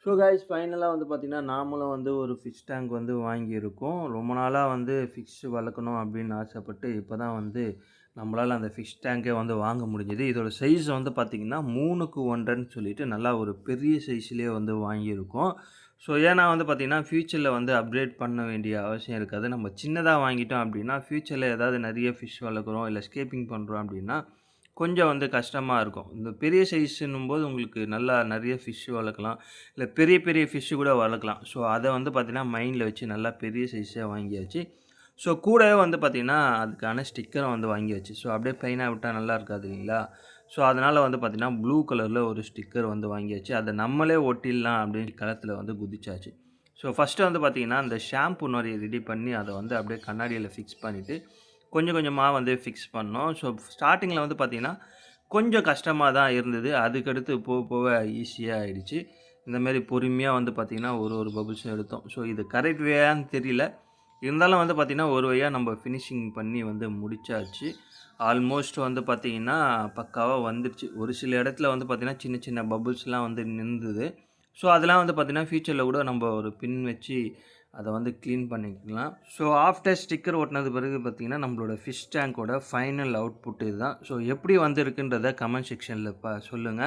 So guys ஃபைனலாக வந்து பார்த்தீங்கன்னா, நாமளும் வந்து ஒரு ஃபிஷ் டேங்க் வந்து வாங்கியிருக்கோம். ரொம்ப நாளாக வந்து ஃபிஷ் வளர்க்கணும் அப்படின்னு ஆசைப்பட்டு, இப்போ தான் வந்து நம்மளால அந்த ஃபிஷ் டேங்கே வந்து வாங்க முடிஞ்சது. இதோட சைஸ் வந்து பார்த்தீங்கன்னா, 3க்கு 1.5ன்னு சொல்லிட்டு நல்லா ஒரு பெரிய சைஸ்லேயே வந்து வாங்கியிருக்கோம். ஸோ ஏன்னா வந்து பார்த்தீங்கன்னா, ஃப்யூச்சரில் வந்து அப்கிரேட் பண்ண வேண்டிய அவசியம் இருக்காது. நம்ம சின்னதா வாங்கிட்டோம் அப்படின்னா, ஃப்யூச்சரில் ஏதாவது நிறைய ஃபிஷ் வளர்க்குறோம், இல்லை ஸ்கேப்பிங் பண்ணுறோம் அப்படின்னா, கொஞ்சம் வந்து கஷ்டமா இருக்கும். இந்த பெரிய சைஸுன்னும்போது உங்களுக்கு நல்லா நெறைய ஃபிஷ் வளர்க்கலாம். இல்ல பெரிய பெரிய ஃபிஷ் கூட வளர்க்கலாம். ஸோ அத வந்து பார்த்தீங்கன்னா, மைண்ட்ல வச்சு நல்லா பெரிய சைஸா வாங்கியாச்சு. ஸோ கூடவே வந்து பார்த்தீங்கன்னா, அதுக்கான ஸ்டிக்கரும் வந்து வாங்கியாச்சு. ஸோ அப்படியே பிளைனா விட்டா நல்லா இருக்காது இல்லைங்களா? ஸோ அதனால வந்து பார்த்தீங்கன்னா, ப்ளூ கலர்ல ஒரு ஸ்டிக்கர் வந்து வாங்கியாச்சு. அத நம்மளே ஒட்டிடலாம் அப்படின்னு களத்துல வந்து குதிச்சாச்சு. ஸோ ஃபர்ஸ்ட்டு வந்து பார்த்தீங்கன்னா, அந்த ஷாம்பு நொரைய ரெடி பண்ணி அத வந்து அப்படியே கண்ணாடியில ஃபிக்ஸ் பண்ணிட்டு, கொஞ்சம் கொஞ்சமா வந்து ஃபிக்ஸ் பண்ணோம். ஸோ ஸ்டார்ட்டிங்கில வந்து பார்த்தீங்கன்னா, கொஞ்சம் கஷ்டமா தான் இருந்தது. அதுக்கடுத்து போக போக ஈஸியா ஆயிடுச்சு. இந்த மாரி பொறுமையா வந்து பார்த்தீங்கன்னா, ஒரு ஒரு பபுள்ஸும் எடுத்தோம். ஸோ இது கரெக்ட் வேயான்னு தெரியல. இருந்தாலும் வந்து பார்த்தீங்கன்னா, ஒரு வழியா நம்ம ஃபினிஷிங் பண்ணி வந்து முடிச்சாச்சு. ஆல்மோஸ்ட் வந்து பார்த்தீங்கன்னா, பக்காவா வந்துருச்சு. ஒரு சில இடத்துல வந்து பார்த்தீங்கன்னா, சின்ன சின்ன பபுள்ஸ்லாம் வந்து நின்ந்தது. ஸோ அதெல்லாம் வந்து பார்த்தீங்கன்னா, ஃபியூச்சர்ல கூட நம்ம ஒரு பின் வச்சு அத வந்து கிளீன் பண்ணிக்கலாம். ஸோ ஆஃப்டர் ஸ்டிக்கர் ஒட்டுனது பிறகு பார்த்தீங்கன்னா, நம்மளோட ஃபிஷ் டேங்கோட ஃபைனல் அவுட்புட் இதுதான். ஸோ எப்படி வந்திருக்குன்றத கமெண்ட் செக்ஷன்ல சொல்லுங்க.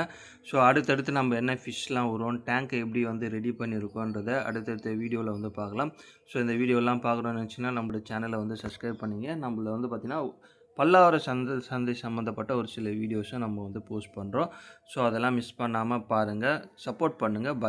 ஸோ அடுத்தடுத்து நம்ம என்ன ஃபிஷ்லாம் வரும், டேங்க்கை எப்படி வந்து ரெடி பண்ணியிருக்கோன்றத அடுத்தடுத்த வீடியோல வந்து பார்க்கலாம். ஸோ இந்த வீடியோலாம் பார்க்கணும்னு நினச்சிங்கன்னா, நம்மளோட சேனலை வந்து சப்ஸ்கிரைப் பண்ணிங்க. நம்மள வந்து பார்த்தீங்கன்னா, பல்லாவர சந்தை சம்மந்தப்பட்ட ஒரு சில வீடியோஸும் நம்ம வந்து போஸ்ட் பண்ணுறோம். ஸோ அதெல்லாம் மிஸ் பண்ணாம பாருங்க. சப்போர்ட் பண்ணுங்க. பாய்.